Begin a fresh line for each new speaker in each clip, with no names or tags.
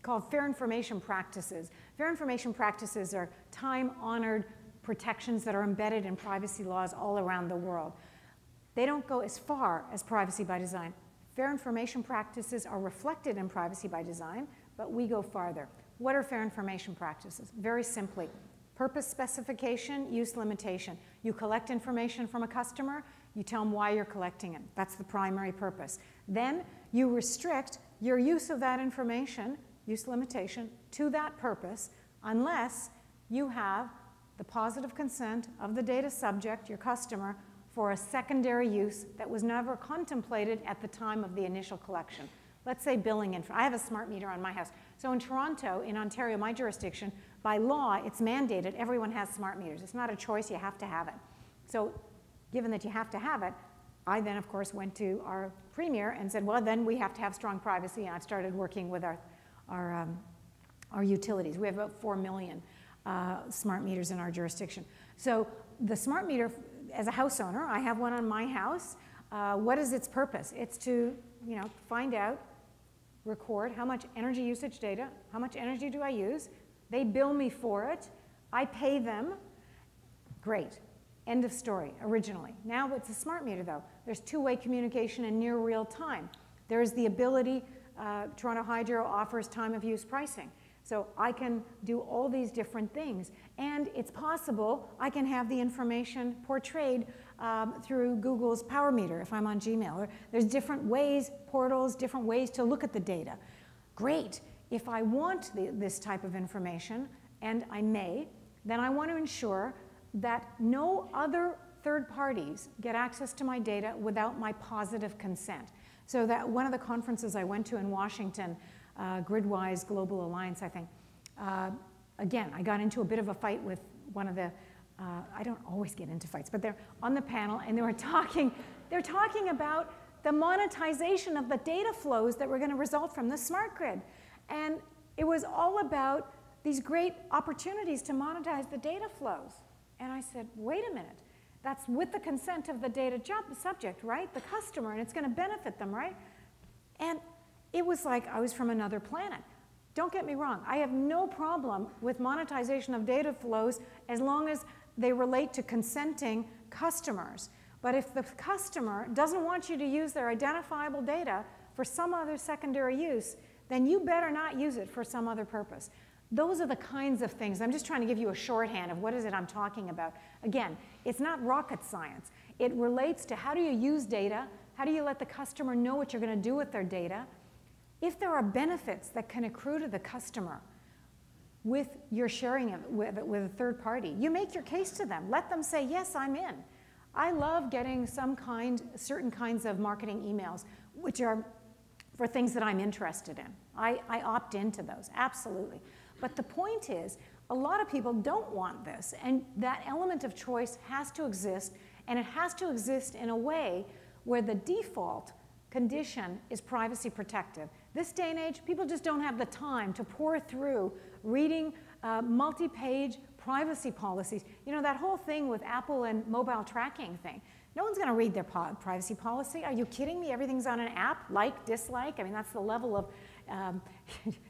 called fair information practices. Fair information practices are time-honored protections that are embedded in privacy laws all around the world. They don't go as far as privacy by design. Fair information practices are reflected in privacy by design, but we go farther. What are fair information practices? Very simply, purpose specification, use limitation. You collect information from a customer, you tell them why you're collecting it. That's the primary purpose. Then you restrict your use of that information, use limitation, to that purpose unless you have the positive consent of the data subject, your customer, for a secondary use that was never contemplated at the time of the initial collection. Let's say billing info. I have a smart meter on my house. So in Toronto, in Ontario, my jurisdiction, by law, it's mandated everyone has smart meters. It's not a choice, you have to have it. So given that you have to have it, I then, of course, went to our premier and said, well, then we have to have strong privacy, and I've started working with our utilities. We have about 4 million smart meters in our jurisdiction. So the smart meter, as a house owner, I have one on my house. What is its purpose? It's to, find out, record how much energy usage data, how much energy do I use. They bill me for it. I pay them. Great. End of story, originally. Now it's a smart meter, though. There's two-way communication in near real time. There's the ability, Toronto Hydro offers time of use pricing. So I can do all these different things. And it's possible I can have the information portrayed through Google's Power Meter if I'm on Gmail. There's different ways, portals, different ways to look at the data. Great. If I want this type of information, and I may, then I want to ensure that no other third parties get access to my data without my positive consent. So that one of the conferences I went to in Washington, Gridwise Global Alliance, I think, again, I got into a bit of a fight with one of the, I don't always get into fights, but they're on the panel and they're talking about the monetization of the data flows that were going to result from the smart grid. And it was all about these great opportunities to monetize the data flows. And I said, wait a minute, that's with the consent of the data subject, right? The customer, and it's going to benefit them, right? And it was like I was from another planet. Don't get me wrong, I have no problem with monetization of data flows as long as they relate to consenting customers. But if the customer doesn't want you to use their identifiable data for some other secondary use, then you better not use it for some other purpose. Those are the kinds of things. I'm just trying to give you a shorthand of what is it I'm talking about. Again, it's not rocket science. It relates to how do you use data, how do you let the customer know what you're going to do with their data. If there are benefits that can accrue to the customer with your sharing it with a third party, you make your case to them. Let them say, yes, I'm in. I love getting certain kinds of marketing emails, which are for things that I'm interested in. I opt into those, absolutely. But the point is, a lot of people don't want this, and that element of choice has to exist, and it has to exist in a way where the default condition is privacy protective. This day and age, people just don't have the time to pour through reading multi-page privacy policies. You know, that whole thing with Apple and mobile tracking thing. No one's going to read their privacy policy. Are you kidding me? Everything's on an app, like, dislike. I mean, that's the level of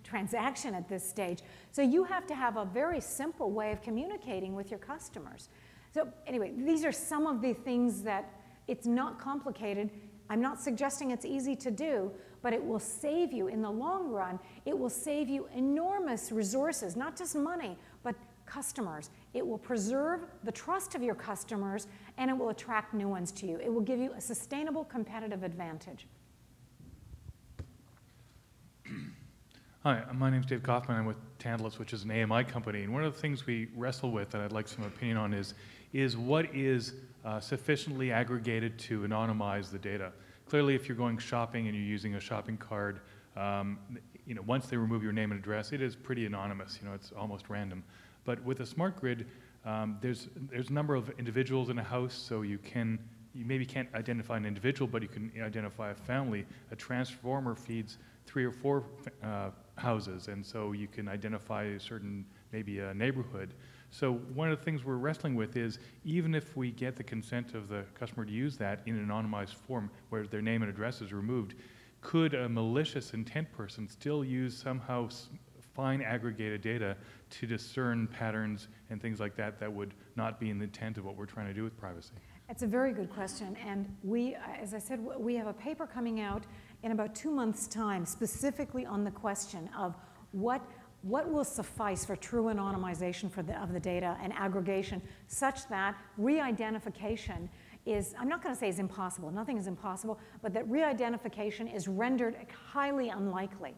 transaction at this stage. So you have to have a very simple way of communicating with your customers. So anyway, these are some of the things that it's not complicated. I'm not suggesting it's easy to do, but it will save you in the long run. It will save you enormous resources, not just money, but customers. It will preserve the trust of your customers, and it will attract new ones to you. It will give you a sustainable competitive advantage.
Hi, my name's Dave Kaufman. I'm with Tantalus, which is an AMI company. And one of the things we wrestle with that I'd like some opinion on is what is sufficiently aggregated to anonymize the data. Clearly, if you're going shopping and you're using a shopping card, once they remove your name and address, it is pretty anonymous. It's almost random. But with a smart grid, there's a number of individuals in a house, so you maybe can't identify an individual, but you can identify a family. A transformer feeds 3 or 4 houses, and so you can identify maybe a neighborhood. So one of the things we're wrestling with is, even if we get the consent of the customer to use that in an anonymized form where their name and address is removed, could a malicious intent person still use somehow fine aggregated data to discern patterns and things like that that would not be in the intent of what we're trying to do with privacy?
It's a very good question, and we, as I said, we have a paper coming out in about 2 months' time specifically on the question of what will suffice for true anonymization of the data and aggregation such that re-identification is, I'm not going to say is impossible, nothing is impossible, but that re-identification is rendered highly unlikely.